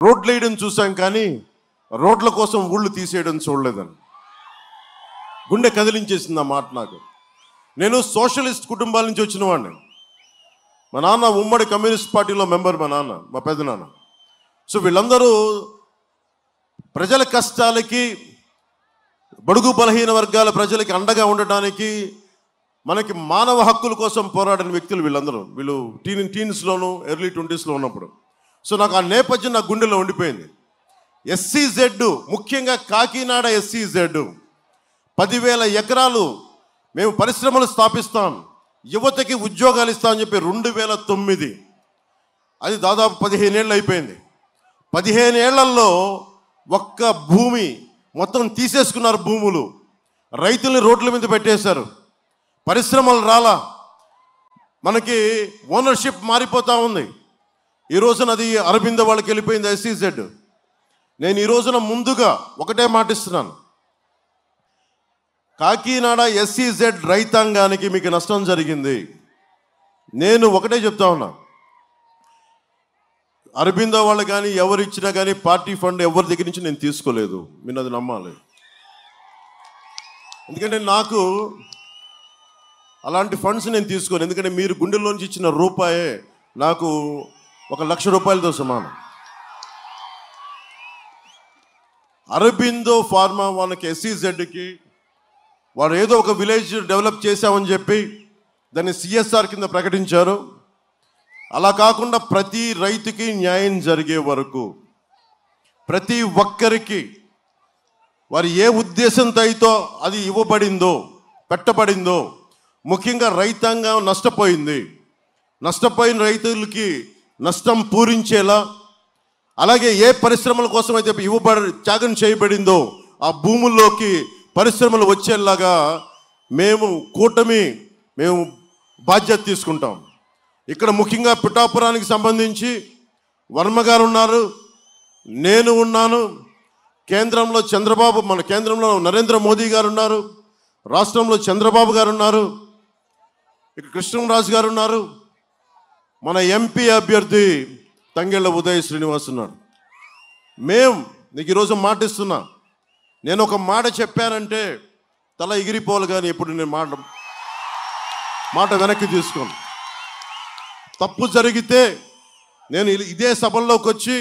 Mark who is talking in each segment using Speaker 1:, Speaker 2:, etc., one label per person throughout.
Speaker 1: రోడ్లు వేయడం చూసాం కానీ రోడ్ల కోసం ఊళ్ళు తీసేయడం చూడలేదని. గుండె కదిలించేసింది ఆ మాట నాకు. నేను సోషలిస్ట్ కుటుంబాల నుంచి వచ్చిన వాడిని. మా నాన్న ఉమ్మడి కమ్యూనిస్ట్ పార్టీలో మెంబర్, మా నాన్న, మా పెద్దనాన్న. సో వీళ్ళందరూ ప్రజల కష్టాలకి, బడుగు బలహీన వర్గాల ప్రజలకి అండగా ఉండటానికి, మనకి మానవ హక్కుల కోసం పోరాడిన వ్యక్తులు వీళ్ళందరూ. వీళ్ళు టీన్స్లోను ఎర్లీ 20స్లో ఉన్నప్పుడు. సో నాకు ఆ నేపథ్యం నా గుండెలో ఉండిపోయింది. SEZ, ముఖ్యంగా కాకినాడ SEZ 10,000 ఎకరాలు మేము పరిశ్రమలు స్థాపిస్తాం, యువతకి ఉద్యోగాలు ఇస్తామని చెప్పి 2009, అది దాదాపు 15 ఏళ్ళు అయిపోయింది. 15 ఏళ్లలో ఒక్క భూమి మొత్తం తీసేసుకున్నారు. భూములు, రైతుల్ని రోడ్ల మీద పెట్టేశారు. పరిశ్రమలు రాలా, మనకి ఓనర్షిప్ మారిపోతూ ఉంది. ఈ రోజున అది అరబిందో వాళ్ళకి వెళ్ళిపోయింది SEZ. నేను ఈ రోజున ముందుగా ఒకటే మాటిస్తున్నాను, కాకినాడ SEZ రైతాంగానికి మీకు నష్టం జరిగింది. నేను ఒకటే చెప్తా ఉన్నా, అరబిందో వాళ్ళు కానీ ఎవరు ఇచ్చినా కానీ పార్టీ ఫండ్ ఎవరి దగ్గర నుంచి నేను తీసుకోలేదు. మీరు అది నమ్మాలి. ఎందుకంటే నాకు అలాంటి ఫండ్స్ నేను తీసుకోను. ఎందుకంటే మీరు గుండెల్లోంచి ఇచ్చిన రూపాయే నాకు 1,00,000 రూపాయలతో సమానం. అరబిందో ఫార్మా వాళ్ళకి SEZకి వాడు ఏదో ఒక విలేజ్ డెవలప్ చేశామని చెప్పి దాన్ని CSR కింద ప్రకటించారు. అలా కాకుండా ప్రతి రైతుకి న్యాయం జరిగే వరకు, ప్రతి ఒక్కరికి వారు ఏ ఉద్దేశంతో అయితే అది ఇవ్వబడిందో, పెట్టబడిందో, ముఖ్యంగా రైతాంగం నష్టపోయింది, నష్టపోయిన రైతులకి నష్టం పూరించేలా, అలాగే ఏ పరిశ్రమల కోసం అయితే త్యాగం చేయబడిందో ఆ భూముల్లోకి పరిశ్రమలు వచ్చేలాగా మేము బాధ్యత తీసుకుంటాం. ఇక్కడ ముఖ్యంగా పిఠాపురానికి సంబంధించి వర్మ గారు ఉన్నారు, నేను ఉన్నాను, కేంద్రంలో మన కేంద్రంలో నరేంద్ర మోదీ గారు ఉన్నారు, రాష్ట్రంలో చంద్రబాబు గారు ఉన్నారు, ఇక్కడ కృష్ణరాజు గారు ఉన్నారు, మన MP అభ్యర్థి తంగెళ్ళ ఉదయ్ శ్రీనివాస్ ఉన్నాడు. నీకు ఈరోజు మాటిస్తున్నా, నేను ఒక మాట చెప్పానంటే తల ఎగిరిపోవాలి, కానీ ఇప్పుడు నేను మాట వెనక్కి తీసుకోను. తప్పు జరిగితే నేను ఇదే సభల్లోకి వచ్చి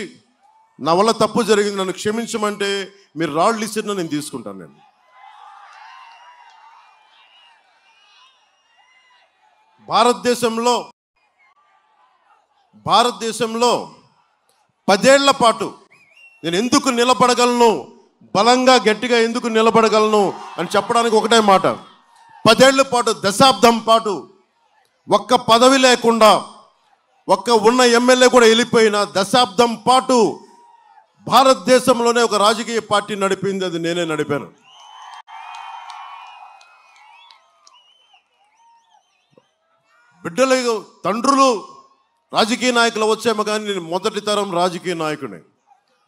Speaker 1: నా వల్ల తప్పు జరిగింది, నన్ను క్షమించమంటే మీరు రాళ్ళు ఇచ్చినా నేను తీసుకుంటాను. నేను భారతదేశంలో 10 ఏళ్ల పాటు నేను ఎందుకు నిలబడగలను, బలంగా గట్టిగా ఎందుకు నిలబడగలను అని చెప్పడానికి ఒకటే మాట. 10 ఏళ్ల పాటు, దశాబ్దం పాటు ఒక్క పదవి లేకుండా, ఒక్క ఉన్న ఎమ్మెల్యే కూడా వెళ్ళిపోయిన దశాబ్దం పాటు భారతదేశంలోనే ఒక రాజకీయ పార్టీ నడిపింది, అది నేనే నడిపాను. బిడ్డలు, తండ్రులు రాజకీయ నాయకులు వచ్చేమో కానీ నేను మొదటి తరం రాజకీయ నాయకుడిని,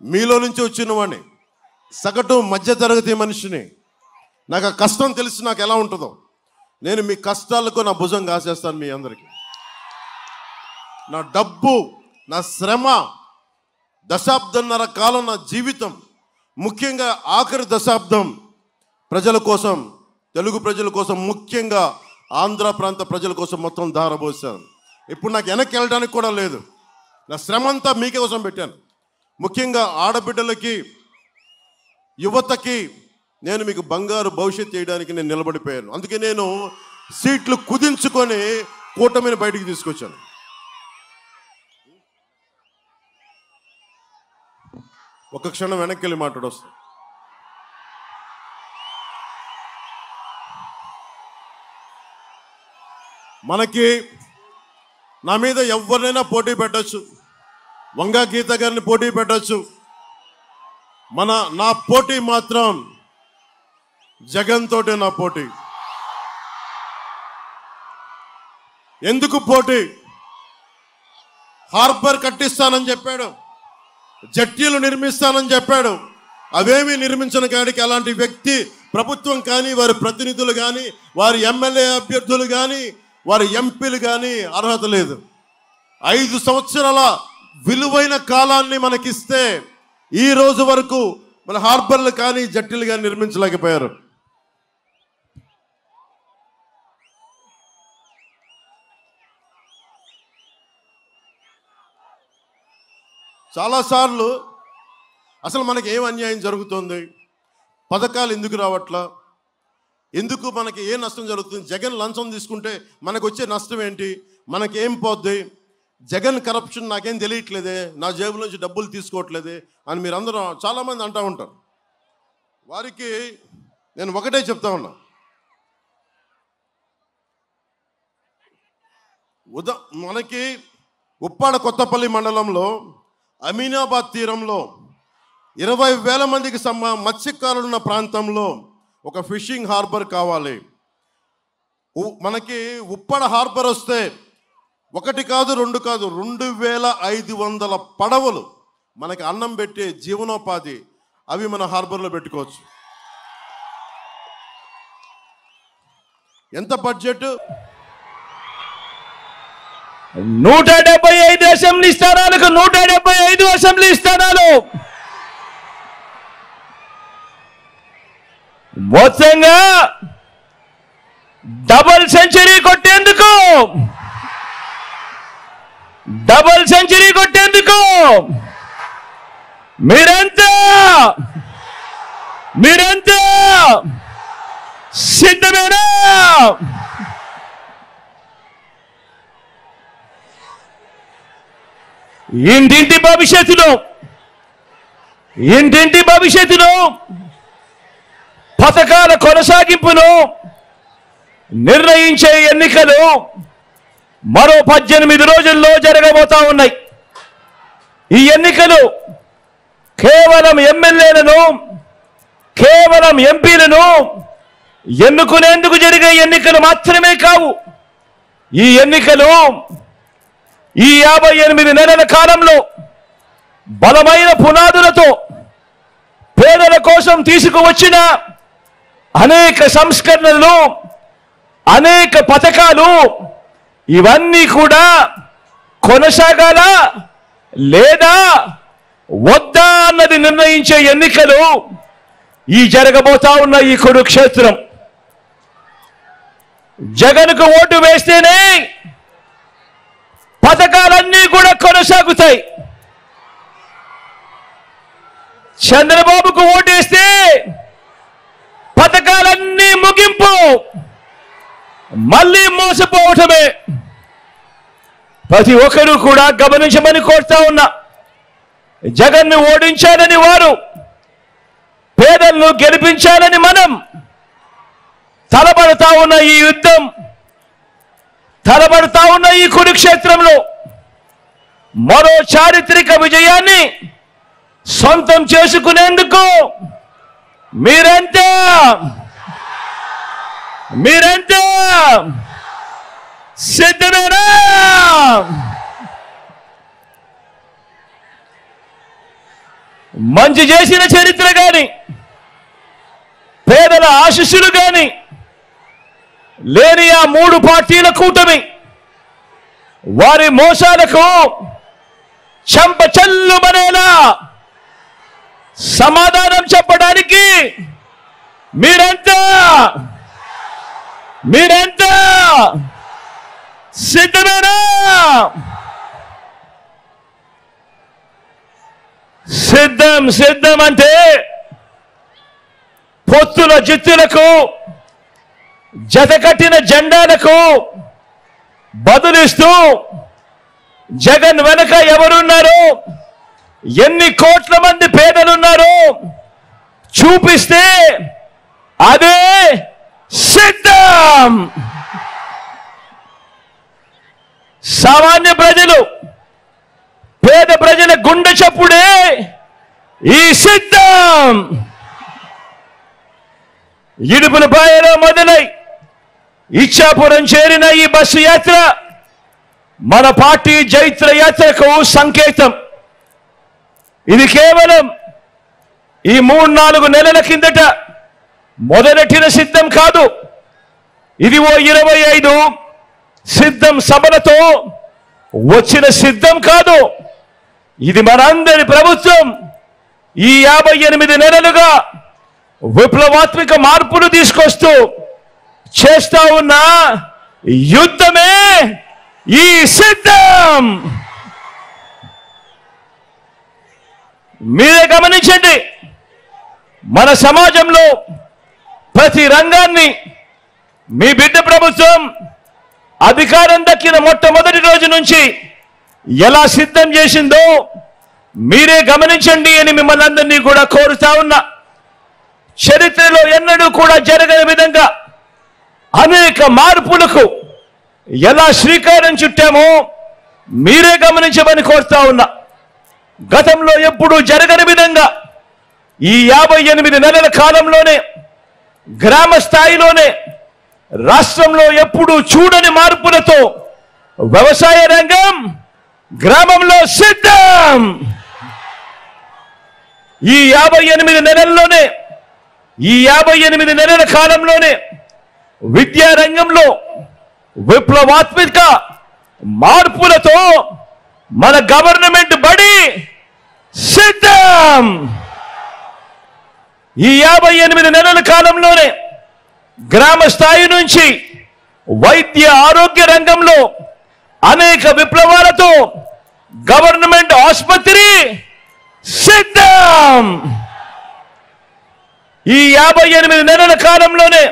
Speaker 1: మీలో నుంచి వచ్చిన వాడిని, సగటు మధ్యతరగతి మనిషిని. నాకు ఆ కష్టం తెలిసి నాకు ఎలా ఉంటుందో, నేను మీ కష్టాలకు నా భుజం కాసేస్తాను. మీ అందరికీ నా డబ్బు, నా శ్రమ, దశాబ్దంన్నర కాలం నా జీవితం, ముఖ్యంగా ఆఖరి దశాబ్దం ప్రజల కోసం, తెలుగు ప్రజల కోసం, ముఖ్యంగా ఆంధ్ర ప్రాంత ప్రజల కోసం మొత్తం ధారపోసాను. ఇప్పుడు నాకు వెనక్కి వెళ్ళడానికి కూడా లేదు. నా శ్రమ అంతా మీకే కోసం పెట్టాను. ముఖ్యంగా ఆడబిడ్డలకి, యువతకి నేను మీకు బంగారు భవిష్యత్తు చేయడానికి నేను నిలబడిపోయాను. అందుకే నేను సీట్లు కుదించుకొని కూటమిని బయటికి తీసుకొచ్చాను. ఒక క్షణం వెనక్కి వెళ్ళి మాట్లాడొస్తాను. మనకి నా మీద ఎవరినైనా పోటీ పెట్టచ్చు, వంగా గీత గారిని పోటీ పెట్టచ్చు. నా పోటీ మాత్రం జగన్ తోటే నా పోటీ. ఎందుకు పోటీ? హార్బర్ కట్టిస్తానని చెప్పాడు, జట్టీలు నిర్మిస్తానని చెప్పాడు. అవేమీ నిర్మించని కాడికి అలాంటి వ్యక్తి ప్రభుత్వం కానీ, వారి ప్రతినిధులు కానీ, వారి ఎమ్మెల్యే అభ్యర్థులు కానీ, వారి ఎంపీలు కానీ అర్హత లేదు. 5 సంవత్సరాల విలువైన కాలాన్ని మనకిస్తే ఈ రోజు వరకు మన హార్బర్లు కానీ జట్టీలు కానీ నిర్మించలేకపోయారు. చాలాసార్లు అసలు మనకి ఏం అన్యాయం జరుగుతుంది, పథకాలు ఎందుకు రావట్లా, ఎందుకు మనకి ఏ నష్టం జరుగుతుంది, జగన్ లంచం తీసుకుంటే మనకు వచ్చే నష్టం ఏంటి, మనకేం పోద్ది, జగన్ కరప్షన్ నాకేం తెలియట్లేదే, నా జేబుల నుంచి డబ్బులు తీసుకోవట్లేదే అని మీరు అందరూ చాలామంది అంటూ ఉంటారు. వారికి నేను ఒకటే చెప్తా ఉన్నా, మనకి ఉప్పాడ కొత్తపల్లి మండలంలో అమీనాబాద్ తీరంలో 20,000 మందికి మత్స్యకారులు ఉన్న ప్రాంతంలో ఒక ఫిషింగ్ హార్బర్ కావాలి. మనకి ఉప్పాడ హార్బర్ వస్తే 1 కాదు 2 కాదు 2,500 పడవలు మనకి అన్నం పెట్టే జీవనోపాధి అవి మన హార్బర్లో పెట్టుకోవచ్చు. ఎంత బడ్జెట్?
Speaker 2: 175 అసెంబ్లీ స్థానాలకు 175 అసెంబ్లీ స్థానాలు మొత్తంగా డబుల్ సెంచరీ కొట్టేందుకు మీరంతా సిద్ధమేనా? ఇంటింటి భవిష్యత్తులో పథకాల కొనసాగింపును నిర్ణయించే ఎన్నికలు మరో 18 రోజుల్లో జరగబోతా ఉన్నాయి. ఈ ఎన్నికలు కేవలం ఎమ్మెల్యేలను, కేవలం ఎంపీలను ఎన్నుకునేందుకు జరిగే ఎన్నికలు మాత్రమే కావు. ఈ ఎన్నికలు ఈ 58 నెలల కాలంలో బలమైన పునాదులతో పేదల కోసం తీసుకువచ్చిన అనేక సంస్కరణలు, అనేక పథకాలు ఇవన్నీ కూడా కొనసాగాల లేదా వద్దా అన్నది నిర్ణయించే ఎన్నికలు ఈ జరగబోతా ఉన్న ఈ కురుక్షేత్రం. జగన్కు ఓటు వేస్తేనే పథకాలన్నీ కూడా కొనసాగుతాయి. చంద్రబాబుకు ఓటేస్తే పథకాలన్నీ ముగింపు, మళ్ళీ మోసపోవటమే. ప్రతి ఒక్కరూ కూడా గమనించమని కోరుతా ఉన్నా. జగన్ను ఓడించాలని వారు, పేదలను గెలిపించాలని మనం తలబడతా ఉన్న ఈ యుద్ధం, తలబడతా ఉన్న ఈ కురుక్షేత్రంలో మరో చారిత్రక విజయాన్ని సొంతం చేసుకునేందుకు మీరంతా సిద్ధమేనా? మంచి చేసిన చరిత్ర గాని, పేదల ఆశీస్సులు గాని లేని ఆ 3 పార్టీల కూటమి వారి మోసాలకు చెంపచెల్లుమనేలా సమాధానం చెప్పడానికి మీరంతా సిద్ధమేనా? సిద్ధం అంటే పొత్తుల జిత్తులకు, జతకట్టిన జెండాలకు బదులిస్తూ జగన్ వెనక ఎవరున్నారు, ఎన్ని కోట్ల మంది పేదలున్నారు చూపిస్తే అదే సిద్ధం. సామాన్య ప్రజలు, పేద ప్రజల గుండె చప్పుడే ఈ సిద్ధం. ఇడుపులపాయలో మొదలై ఇచ్చాపురం చేరిన ఈ బస్సు యాత్ర మన పార్టీ జైత్ర యాత్రకు సంకేతం. ఇది కేవలం ఈ 3-4 నెలల కిందట మొదలెట్టిన సిద్ధం కాదు. ఇది ఓ 25 సిద్ధం సభలతో వచ్చిన సిద్ధం కాదు. ఇది మనందరి ప్రభుత్వం ఈ 58 నెలలుగా విప్లవాత్మక మార్పులు తీసుకొస్తూ చేస్తా ఉన్న యుద్ధమే ఈ సిద్ధం. మీరే గమనించండి, మన సమాజంలో ప్రతి రంగాన్ని మీ బిడ్డ ప్రభుత్వం అధికారం దక్కిన మొట్టమొదటి రోజు నుంచి ఎలా సిద్ధం చేసిందో మీరే గమనించండి అని మిమ్మల్ని అందరినీ కూడా కోరుతా ఉన్నా. చరిత్రలో ఎన్నడూ కూడా జరగని విధంగా అనేక మార్పులకు ఎలా శ్రీకారం చుట్టామో మీరే గమనించమని కోరుతా ఉన్నా. గతంలో ఎప్పుడూ జరగని విధంగా ఈ 58 నెలల కాలంలోనే గ్రామ స్థాయిలోనే రాష్ట్రంలో ఎప్పుడూ చూడని మార్పులతో వ్యవసాయ రంగం గ్రామంలో సిద్ధం. ఈ 58 నెలల్లోనే ఈ 58 నెలల కాలంలోనే విద్యా రంగంలో విప్లవాత్మక మార్పులతో మన గవర్నమెంట్ బడి సిద్ధం. ఈ 58 నెలల కాలంలోనే గ్రామ స్థాయి నుంచి వైద్య ఆరోగ్య రంగంలో అనేక విప్లవాలతో గవర్నమెంట్ ఆసుపత్రి సిద్ధం. ఈ 58 నెలల కాలంలోనే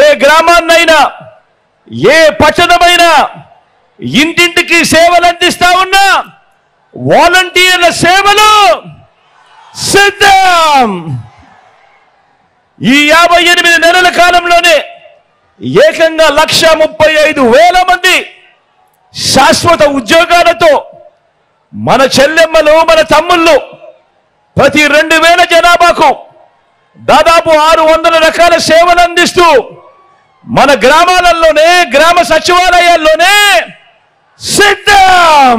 Speaker 2: ఏ గ్రామాన్నైనా ఏ పట్టణమైనా ఇంటింటికి సేవలు అందిస్తా ఉన్నా వాలంటీర్ల సేవలు సిద్ధం. ఈ 58 నెలల కాలంలోనే ఏకంగా 1,35,000 మంది శాశ్వత ఉద్యోగాలతో మన చెల్లెమ్మలు మన తమ్ముళ్ళు ప్రతి 2,000 జనాభాకు దాదాపు 600 రకాల సేవలు అందిస్తూ మన గ్రామాలలోనే గ్రామ సచివాలయాల్లోనే సిద్ధం.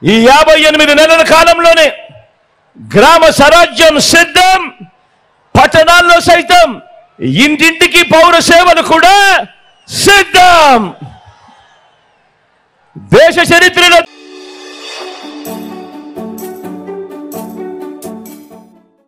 Speaker 2: ఈ 58 నెలల కాలంలోనే గ్రామ స్వరాజ్యం సిద్ధం. పట్టణాల్లో సైతం ఇంటింటికి పౌర సేవలు కూడా సిద్ధం. దేశ చరిత్రలో